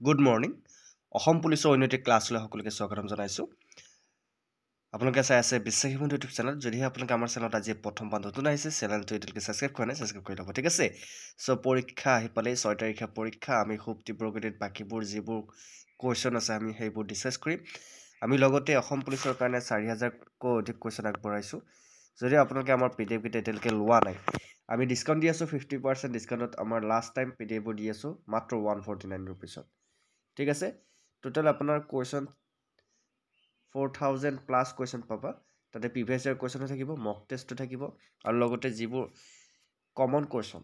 Good morning Assam পুলিচৰ অন্যটি ক্লাছলৈ সকলোকে স্বাগতম জনাইছোঁ আপোনালোকে চাই আছে বিশ্বাসী বন্ধু ইউটিউব চেনেল যদিহে আপোনালোকে আমাৰ চেনেলত আজি প্ৰথমবাৰ নতুন আহিছে চেনেলটো এতিয়ালৈকে ছাবস্ক্ৰাইব কৰা নাই ছাবস্ক্ৰাইব কৰি ল'ব ঠিক আছে চ' পৰীক্ষা আহি পালেই 6 তাৰিখে পৰীক্ষা আমি খুব তীব্ৰ গতিত বাকীবোৰ যিবোৰ কুৱেশ্যন আছে আমি সেইবোৰ ডিছকাছ কৰিম আমি লগতে অসম পুলিচৰ কাৰণে 4000কৈ অধিক কুৱেশ্যন আগবঢ়াইছোঁ যদি আপোনালোকে আমাৰ PDF কেইটা এতিয়ালৈকে লোৱা নাই আমি ডিছকাউণ্ট দি আছোঁ 50% ডিছকাউণ্টত আমাৰ লাষ্ট টাইম PDFবোৰ দি আছোঁ মাত্ৰ 149 ৰুপিছত ঠিক আছে টোটাল আপোনাৰ কুৱেশ্যন 4000 প্লাছ কুৱেশ্যন পাবা তাতে প্ৰিভিয়াছ ইয়াৰ কুৱেশ্যনো থাকিব মক টেষ্টটো থাকিব আৰু লগতে যিবোৰ কমন কুৱেশ্যন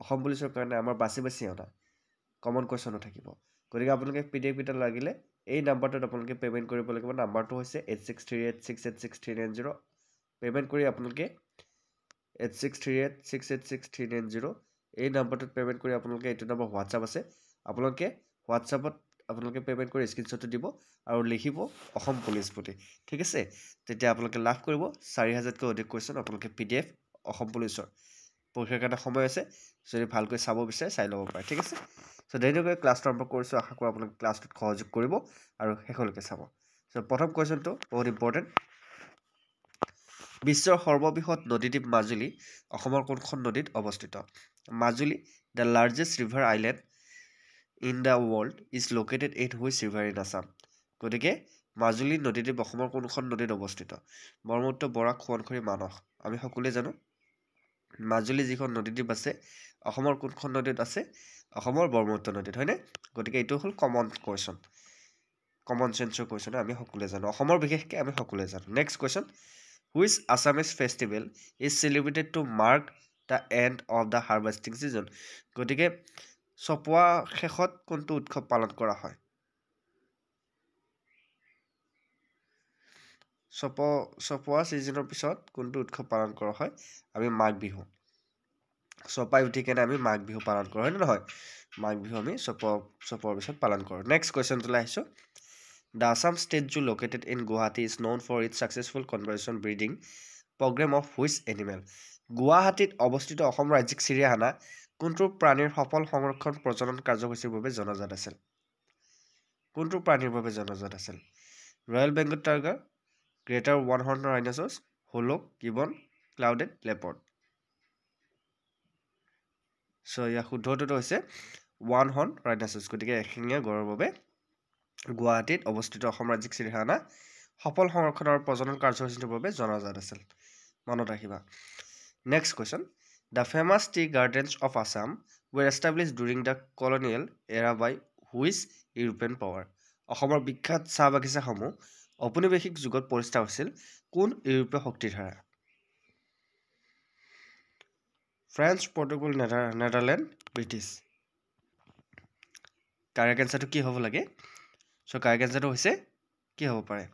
অসম পুলিচৰ কাৰণে আমাৰ বাছি অনা কমন কুৱেশ্যনো থাকিব গতিকে আপোনালোকে PDF কেইটা লাগিলে এই নাম্বাৰটোত আপোনালোকে পে'মেণ্ট কৰিব লাগিব নাম্বাৰটো হৈছে 8638686390 পে'মেণ্ট কৰি আপোনালোকে 8638686390 এই নাম্বাৰটোত পে'মেণ্ট কৰি আপোনালোকে এইটো নম্বৰ হোৱাটছআপ আছে আপোনালোকে হোৱাটছআপত আপোনালোকে পে'মেণ্ট কৰি স্ক্ৰীনশ্বটটো দিব আৰু লিখিব অসম পুলিচ বুলি ঠিক আছে তেতিয়া আপোনালোকে লাভ কৰিব 4000কৈ অধিক কুৱেশ্যন আপোনালোকে PDF অসম পুলিচৰ পৰীক্ষাৰ কাৰণে সময় আছে যদি ভালকৈ চাব বিচাৰে চাই ল'ব পাৰে ঠিক আছে চ' দেৰিকৈ ক্লাছটো আৰম্ভ কৰিছোঁ আশা কৰোঁ আপোনালোকে ক্লাছটোত সহযোগ কৰিব আৰু শেষলৈকে চাব চ' প্ৰথম কুৱেশ্যনটো বহুত ইম্পৰ্টেণ্ট বিশ্বৰ সৰ্ববৃহৎ নদীদ্বীপ মাজুলী অসমৰ কোনখন নদীত অৱস্থিত Majuli the largest river island in the world is located in which river in Assam গতিকে মাজুলী নদীদ্বীপ অসমৰ কোনখন নদীত অৱস্থিত ব্ৰহ্মপুত্ৰ বৰাক সোৱণশিৰি মানস আমি সকলোৱে জানো মাজুলী যিখন নদীদ্বীপ আছে অসমৰ কোনখন নদীত আছে অসমৰ ব্ৰহ্মপুত্ৰ নদীত হয়নে গতিকে এইটো হ'ল কমন কুৱেশ্যন কমন চেন্সৰ কুৱেশ্যন আমি সকলোৱে জানো অসমৰ বিশেষকৈ আমি সকলোৱে জানো next question which Assamese festival is celebrated to mark the end of the harvesting season গতিকে চপোৱা শেষত কোনটো উৎসৱ পালন কৰা হয় চপোৱা সিজনৰ পিছত কোনটো উৎসৱ পালন কৰা হয় আমি মাঘ বিহু চপাই উঠি কেনে আমি মাঘ বিহু পালন কৰোঁ হয় নে নহয় মাঘ বিহু আমি চপোৱাৰ পিছত পালন কৰোঁ নেক্সট কুৱেশ্যনটোলৈ আহিছোঁ The Assam State Zoo located in Guwahati is known for its successful conservation breeding program of which animal গুৱাহাটীত অৱস্থিত অসম ৰাজ্যিক চিৰিয়াখানা কোনটো প্ৰাণীৰ সফল সংৰক্ষণ প্ৰজনন কাৰ্যসূচীৰ বাবে জনাজাত আছিল কোনটো প্ৰাণীৰ বাবে জনাজাত আছিল royal Bengal tiger greater one horn rhinoceros hoolock gibbon clouded leopard so' ইয়াৰ শুদ্ধটোতো হৈছে ওৱান হৰ্ন ৰাইনোচৰাছ গতিকে এশিঙীয়া গঁড়ৰ বাবে গুৱাহাটীত অৱস্থিত অসম ৰাজ্যিক চিৰিয়াখানা সফল সংৰক্ষণ আৰু প্ৰজনন কাৰ্যসূচীৰ বাবে জনাজাত আছিল মনত ৰাখিবা next question The famous tea gardens of Assam were established during the colonial era by which European power? অসমৰ বিখ্যাত চাহ বাগিচাসমূহ ঔপনিৱেশিক যুগত প্ৰতিষ্ঠা হৈছিল কোন ইউৰোপীয় শক্তিৰ দ্বাৰা France Portugal Netherland British correct এনচাৰটো কি হ'ব লাগে চ' কাৰেক্ট এনচাৰটো হৈছে কি হ'ব পাৰে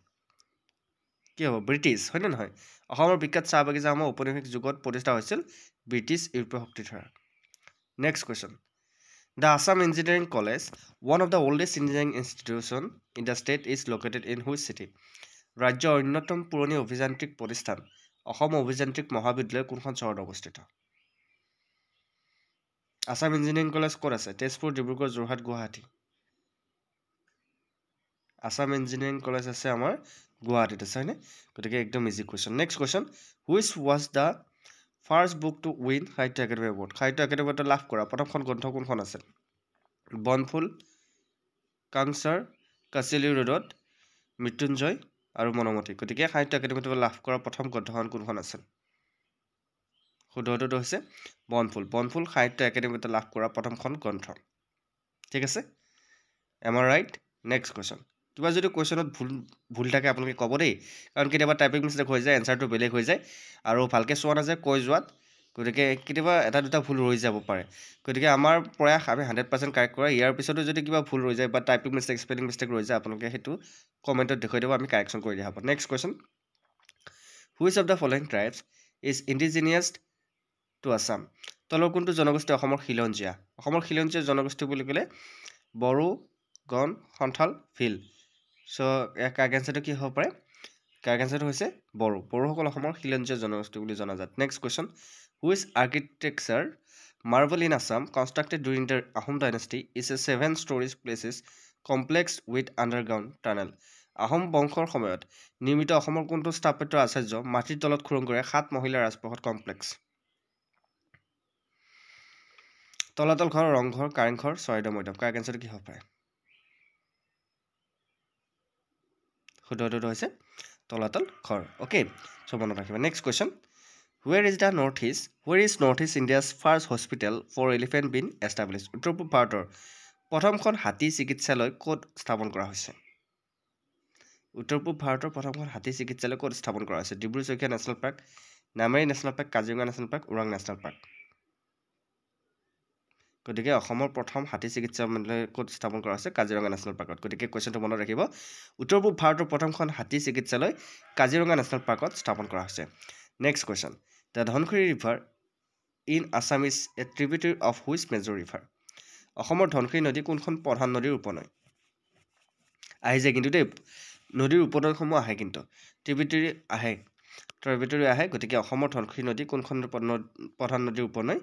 কি হ'ব ব্ৰিটিছ হয়নে নহয় অসমৰ বিখ্যাত চাহ বাগিচাসমূহ ঔপনিৱেশিক যুগত প্ৰতিষ্ঠা হৈছিল ব্ৰিটিছ ইউৰোপীয় শক্তিৰ দ্বাৰা next question The Assam Engineering College, one of the oldest engineering institutions in the state, is located in which city? ৰাজ্যৰ অন্যতম পুৰণি অভিযান্ত্ৰিক প্ৰতিষ্ঠান অসম অভিযান্ত্ৰিক মহাবিদ্যালয় কোনখন চহৰত অৱস্থিত আছাম ইঞ্জিনিয়াৰিং কলেজ ক'ত আছে তেজপুৰ ডিব্ৰুগড় যোৰহাট গুৱাহাটী আছাম ইঞ্জিনিয়াৰিং কলেজ আছে আমাৰ গুৱাহাটীত আছে হয়নে গতিকে একদম easy question next question which was the first book to win সাহিত্য একাডেমি এৱাৰ্ড সাহিত্য একাডেমি এৱাৰ্ড লাভ কৰা প্ৰথমখন গ্ৰন্থ কোনখন আছিল বনফুল কাংছাৰ কাচিলি ৰোডত মৃত্যুঞ্জয় আৰু মনোমতি গতিকে সাহিত্য একাডেমি এৱাৰ্ড লাভ কৰা প্ৰথম গ্ৰন্থখন কোনখন আছিল শুদ্ধটো হৈছে বনফুল সাহিত্য একাডেমি এৱাৰ্ড লাভ কৰা প্ৰথমখন গ্ৰন্থ ঠিক আছে এম আই ৰাইট নেক্সট কুৱেশ্যন কিবা যদি কুৱেশ্যনত ভুল থাকে আপোনালোকে ক'ব দেই কাৰণ কেতিয়াবা টাইপিং মিষ্টেক হৈ যায় এনচাৰটো বেলেগ হৈ যায় আৰু ভালকৈ চোৱা নাযায় কৈ যোৱাত গতিকে কেতিয়াবা এটা দুটা ভুল ৰৈ যাব পাৰে গতিকে আমাৰ প্ৰয়াস আমি 100% কাৰেক্ট কৰা ইয়াৰ পিছতো যদি কিবা ভুল ৰৈ যায় বা টাইপিং মিষ্টেক স্পেলিং মিষ্টেক ৰৈ যায় আপোনালোকে সেইটো কমেণ্টত দেখুৱাই দিব আমি কাৰেকশ্যন কৰি দিয়া হ'ব next question which of the following tribes is indigenous to Assam তলৰ কোনটো জনগোষ্ঠী অসমৰ খিলঞ্জীয়া জনগোষ্ঠী বুলি ক'লে বড়ো গণ সন্থাল ভিল চ' কাৰেক্ট এনচাৰটো কি হ'ব পাৰে কাৰেক্ট এনচাৰটো হৈছে বড়োসকল অসমৰ খিলঞ্জীয়া জনগোষ্ঠী বুলি জনাজাত next question which architecture Marble in Assam, constructed during the Ahom dynasty, is a 7-story places complex with underground tunnel. Ahom বংশৰ সময়ত নিৰ্মিত অসমৰ কোনটো স্থাপত্য আচাৰ্য মাটিৰ তলত খুৰং কৰে 7 মহিলা ৰাজপ্ৰসাদ কমপ্লেক্স তলাতল ঘৰ ৰংঘৰ কাৰেংঘৰ চৰাইদেউ মৈদাম কাৰেক্ট আনসাৰটো কি হ'ব পাৰে শুদ্ধটো হৈছে তলাতল ঘৰ ওকে সো মনত ৰাখিবা next question Where is North East India's first hospital for elephant been established? উত্তৰ পূব ভাৰতৰ প্ৰথমখন হাতী চিকিৎসালয় ক'ত স্থাপন কৰা হৈছে উত্তৰ পূব ভাৰতৰ প্ৰথমখন হাতী চিকিৎসালয় ক'ত স্থাপন কৰা হৈছে Dibru-Saikhowa national park Nameri national park Kaziranga national park Orang national park গতিকে অসমৰ প্ৰথম হাতী চিকিৎসালয় ক'ত স্থাপন কৰা হৈছে কাজিৰঙা নেশ্যনেল পাৰ্কত গতিকে কোৱেশ্চনটো মনত ৰাখিব উত্তৰ পূব ভাৰতৰ প্ৰথমখন হাতী চিকিৎসালয় কাজিৰঙা নেশ্যনেল পাৰ্কত স্থাপন কৰা হৈছে next question The Dhankhari River in Assam is a tributary of which major river? অসমৰ ধনখৰি নদী কোনখন প্ৰধান নদীৰ উপনৈ আহে যে কিন্তু দেই নদীৰ উপনৈসমূহ আহে কিন্তু ট্ৰিবিউটাৰী আহে গতিকে অসমৰ ধনখৰি নদী কোনখন প্ৰধান নদীৰ উপনৈ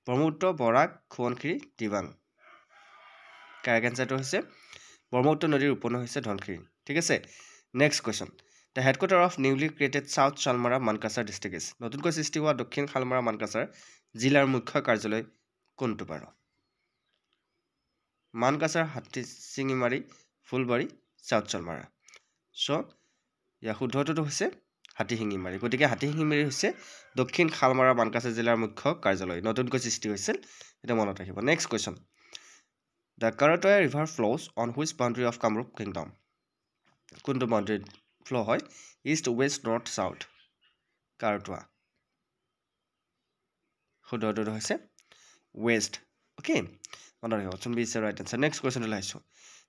ব্ৰহ্মপুত্ৰ বৰাক সোৱণশিৰি দিবাং কাৰেক্ট আনসাৰটো হৈছে ব্ৰহ্মপুত্ৰ নদীৰ উপনৈ হৈছে ধনখৰি ঠিক আছে next question The headquarter of newly created South Shalmara Mankasar district is নতুনকৈ সৃষ্টি হোৱা দক্ষিণ শালমাৰা মানকাছাৰ জিলাৰ মুখ্য কাৰ্যালয় কোনটো বাৰু মানকাছাৰ হাতীচিঙিমাৰী ফুলবাৰী সাউথ শালমাৰা সো ইয়া শুদ্ধটো হৈছে হাতীচিঙিমাৰী গতিকে হাতীচিঙিমাৰী হৈছে দক্ষিণ শালমাৰা মানকাছাৰ জিলাৰ মুখ্য কাৰ্যালয় নতুনকৈ সৃষ্টি হৈছিল এটা মনত ৰাখিব next question The Karatoya river flows on which boundary of Kamrup kingdom কোনটো বাউণ্ডাৰী ফ্লো হয় east west north south Karatoya শুদ্ধটো হৈছে ওয়েস্ট ওকে মনত ৰাখিব option B is right answer next question লাইছো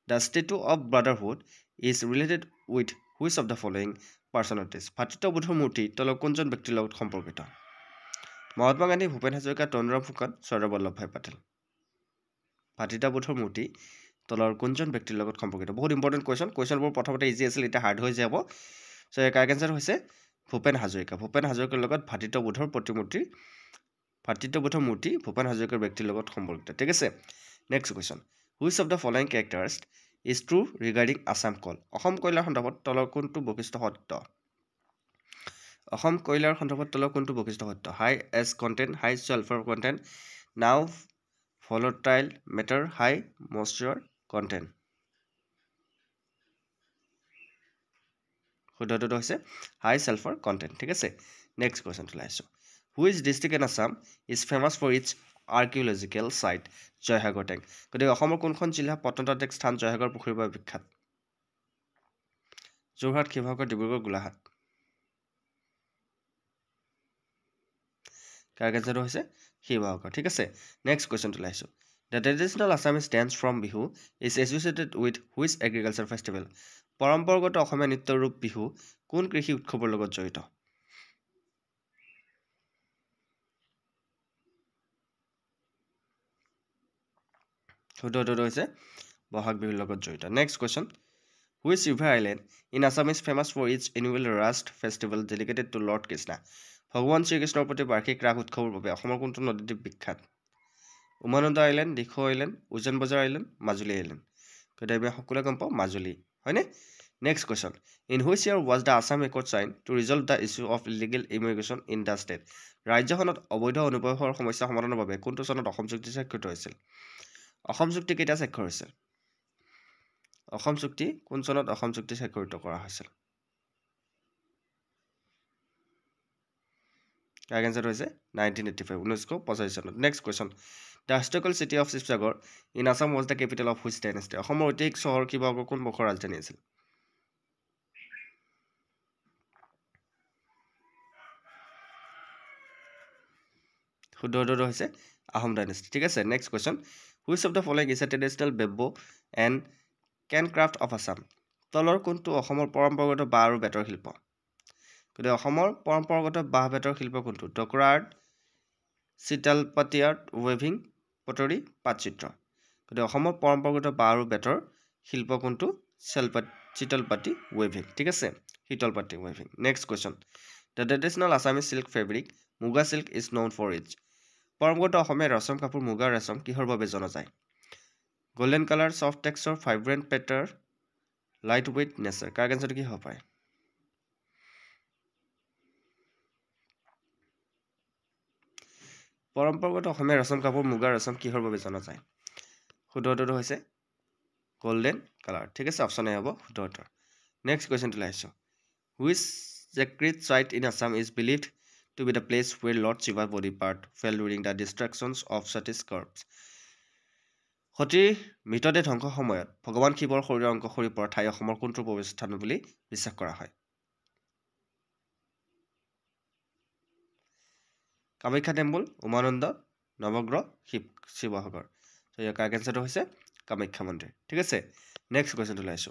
The statue of brotherhood is related with which of the following personalities ভাতৃত্ববোধৰ মূৰ্তি তলৰ কোনজন ব্যক্তিৰ লগত সম্পৰ্কিত মহাত্মা গান্ধী ভূপেন হাজৰিকা তৰুণৰাম ফুকন চৰ্দাৰ বল্লভভাই পেটেল ভাতৃত্ববোধৰ মূৰ্তি তলৰ কোনজন ব্যক্তিৰ লগত সম্পৰ্কিত বহুত ইম্পৰ্টেন্ট কোৱেশ্চনবোৰ প্ৰথমতে ইজি আছিল এটা হাৰ্ড হৈ যাব সো কাৰেক্ট আনসাৰ হৈছে ভূপেন হাজৰিকাৰ লগত ভাতৃত্ববোধৰ মূৰ্তি ভূপেন হাজৰিকাৰ ব্যক্তিৰ লগত সম্পৰ্কিত ঠিক আছে next question which of the following characters is true regarding Assam coal Asom কয়লাৰ সন্দৰ্ভত তলৰ কোনটো বৈশিষ্ট্য সত্য অসম কয়লাৰ সন্দৰ্ভত তলৰ কোনটো বৈশিষ্ট্য সত্য high ash content high sulphur content low volatile matter high moisture content শুদ্ধটো হৈছে high sulfur content ঠিক আছে নেক্সট কোৱেশ্চন লাইছো which district in Assam is famous for its archaeological site Joysagar tank গতিকে অসমৰ কোনখন জিলা প্ৰত্নতাত্ত্বিক স্থান জয়সাগৰ পুখুৰীৰ বাবে বিখ্যাত যোৰহাট শিৱসাগৰ ডিব্ৰুগড় গোলাঘাট কাৰেক্ট আনসাৰটো হৈছে শিৱসাগৰ ঠিক আছে next কোৱেশ্চনটো লাইছো The traditional Assamese dance from Bihu is associated with which agriculture festival পৰম্পৰাগত অসমীয়া নৃত্য ৰূপ বিহু কোন কৃষি উৎসৱৰ লগত জড়িত শুদ্ধটো হৈছে বহাগ বিহুৰ লগত জড়িত next question Which river island in Assam is famous for its annual Rast festival dedicated to Lord Krishna ভগৱান শ্ৰীকৃষ্ণৰ প্ৰতি বাৰ্ষিক ৰাস উৎসৱৰ বাবে অসমৰ কোনটো নদীদ্বীপ বিখ্যাত উমানন্দ আইলেণ্ড দিখৌ আইলেণ্ড উজান বজাৰ আইলেণ্ড মাজুলী আইলেণ্ড গতিকে আমি সকলোৱে গম পাওঁ মাজুলী হয়নে next question in which year was the Assam accord sign to resolve the issue of illegal immigration in the state ৰাজ্যখনত অবৈধ অনুপ্ৰৱেশৰ সমস্যা সমাধানৰ বাবে কোনটো চনত অসম চুক্তি স্বাক্ষৰিত হৈছিল অসম চুক্তি কেতিয়া স্বাক্ষৰ হৈছিল অসম চুক্তি কোন চনত অসম চুক্তি স্বাক্ষৰিত কৰা হৈছিল কাৰেক্ট আনসাৰ হৈছে 1985 1985 চনত next question The historical city of Shivsagar in Assam was the capital of which dynasty অসমৰ ঐতিহাসিক চহৰ শিৱসাগৰ কোন বংশৰ ৰাজধানী আছিল শুদ্ধটো হৈছে আহোম ডাইনেষ্টি ঠিক আছে next question which of the following is a traditional bamboo and cane craft of Assam তলৰ কোনটো অসমৰ পৰম্পৰাগত বাঁহ আৰু বেতৰ শিল্প গতিকে অসমৰ পৰম্পৰাগত বাঁহ বেতৰ শিল্প কোনটো ডকৰা আৰ্ট চিতালপাতি আৰ্ট ৱেভিং পটৰি পাটচিত্ৰ গতিকে অসমৰ পৰম্পৰাগত বাঁহ আৰু বেতৰ শিল্প কোনটো চিতালপাতি ৱেভিং ঠিক আছে শীতলপাতি ৱেভিং next question the traditional Assamese silk fabric muga silk is known for its পৰম্পৰাগত অসমীয়া ৰেচম কাপোৰ মুগা ৰেচম কিহৰ বাবে জনা যায় golden colour soft texture vibrant pattern light weight nature কাৰ এনচাৰটো কি হ'ব পাৰে পৰম্পৰাগত অসমীয়া ৰেচম কাপোৰ মুগা ৰেচম কিহৰ বাবে জনা যায় শুদ্ধ উত্তৰটো হৈছে গোল্ডেন কালাৰ ঠিক আছে অপশ্যন এ হ'ব শুদ্ধ উত্তৰ নেক্সট কুৱেশ্যনটো লাইছো which sacred site in Assam is believed to be the place where Lord Shiva's body part fell during the destructions of Sati's corpse. সতীৰ মৃতদেহ ধ্বংসৰ সময়ত ভগৱান শিৱৰ শৰীৰৰ অংশ সৰি পৰা ঠাই অসমৰ কোনটো পবিত্ৰ স্থান বুলি বিশ্বাস কৰা হয় কামাখ্যা টেম্পল উমানন্দ নৱগ্ৰহ শিৱসাগৰ তো ইয়াৰ কাৰেক্ট এনচাৰটো হৈছে কামাখ্যা মন্দিৰ ঠিক আছে নেক্সট কুৱেশ্যনটো লাইছো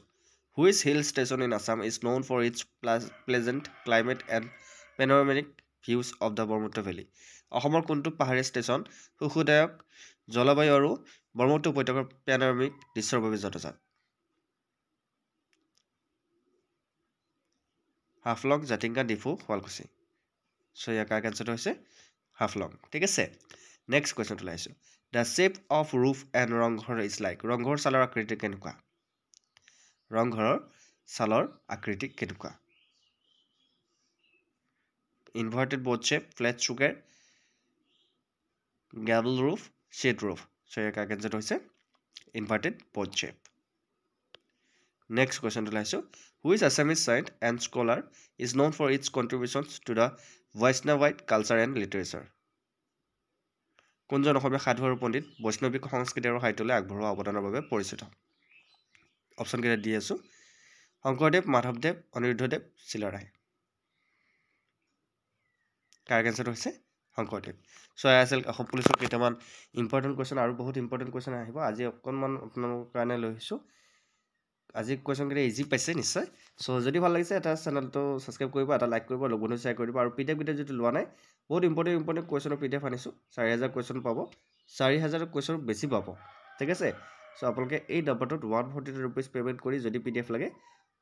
Which hill station in Assam is known for its pleasant climate and panoramic views of the Brahmaputra Valley? অসমৰ কোনটো পাহাৰীয়া ষ্টেচন সুখদায়ক জলবায়ু আৰু ব্ৰহ্মপুত্ৰ উপত্যকাৰ পেনোৰামিক দৃশ্যৰ বাবে জনাজাত হাফলং জাতিংগা ডিফু শুৱালকুছি সো ইয়াৰ কাৰেক্ট এনচাৰটো হৈছে হাফলং ঠিক আছে নেক্সট কুৱেশ্যনটো লাইছো The shape of roof and Rangghar is like Rangghar ছালৰ আকৃতি কেনেকুৱা ৰংঘৰৰ ছালৰ আকৃতি কেনেকুৱা inverted boat shape flat sugar gable roof shed roof so ইয়াৰ কাৰেক্ট এনচাৰটো হৈছে ইনভাৰ্টেড বোথ শেপ নেক্সট কুৱেশ্যনটো লাইছো which Assamese saint and scholar is known for its contributions to the Vaishnavite culture and literature কোনজন অসমীয়া সাধু আৰু পণ্ডিত বৈষ্ণৱিক সংস্কৃতি আৰু সাহিত্যলৈ আগবঢ়োৱা অৱদানৰ বাবে পৰিচিত অপশ্যন কেইটা দি আছো শংকৰদেৱ মাধৱদেৱ অনিৰুদ্ধদেৱ চিলাৰায় কাৰেক্ট এনচাৰটো হৈছে শংকৰদেৱ সো আছিল অসম পুলিচৰ কেইটামান ইম্পৰ্টেণ্ট কুৱেশ্যন আৰু বহুত ইম্পৰ্টেণ্ট কুৱেশ্যন আহিব আজি অকণমান আপোনালোকৰ কাৰণে লৈ আহিছোঁ আজি কুৱেশ্যন কেইটা ইজি পাইছে নিশ্চয় সো যদি ভাল লাগিছে এটা চেনেলটো ছাবস্ক্ৰাইব কৰিব এটা লাইক কৰিব লগ বন্ধু শ্বেয়াৰ কৰিব আৰু পিডিএফ কেইটা যদি লোৱা নাই বহুত ইম্পৰ্টেণ্ট কুৱেশ্যনৰ পিডিএফ আনিছোঁ 4000 কুৱেশ্যন পাব 4000 কুৱেশ্যন বেছি পাব ঠিক আছে সো আপোনালোকে এই নম্বৰটোত 142 रुपीस পেমেণ্ট কৰি যদি পিডিএফ লাগে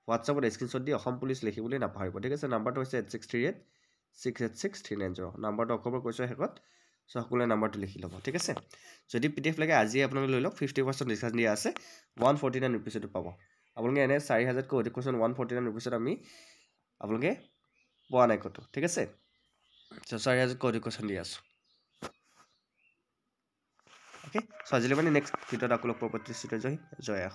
হোৱাটছআপত স্ক্ৰীনশ্বট দি অসম পুলিচ লিখিবলৈ নাপাহৰিব ঠিক আছে নাম্বাৰটো হৈছে 8638686390 নাম্বাৰটো অসমৰ কৈছোঁ শেষত সো সকলোৱে নাম্বাৰটো লিখি ল'ব ঠিক আছে যদি পিডিএফ লাগে আজি আপোনালোকে লৈ লওক 50% ডিসকাউণ্ট দিয়া আছে 149 रुपीसটো পাব আপোনালোকে এনে 4000 কৈ অধিক কুৱেশ্যন 149 रुपीसত আমি আপোনালোকে পোৱা নাই কতো ঠিক আছে সো 4000 কৈ অধিক কুৱেশ্যন দি আছো ওকে সো আজিলৈ মানে নেক্সট ভিডিঅ'ত আকৌ লগ পাব প্ৰতিশ্ৰুতি জয়